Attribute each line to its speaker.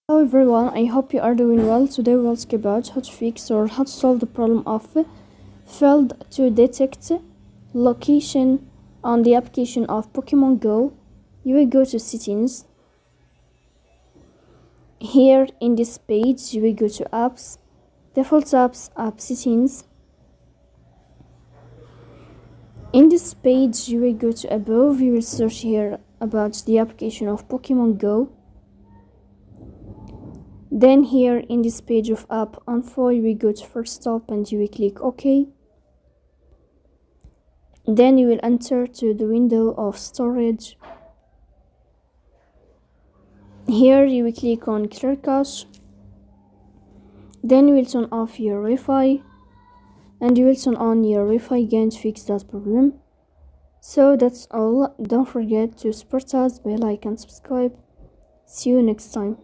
Speaker 1: Hello everyone, I hope you are doing well. Today we'll talk about how to fix or how to solve the problem of failed to detect location on the application of Pokémon Go. You will go to settings. Here in this page you will go to apps, default apps, app settings. In this page you will go to above, you will search here about the application of Pokémon Go. Then here in this page of app info, you will go to first stop and you will click OK. Then you will enter to the window of storage. Here you will click on clear cache. Then you will turn off your Wi-Fi and you will turn on your Wi-Fi again to fix that problem. So that's all. Don't forget to support us by like and subscribe. See you next time.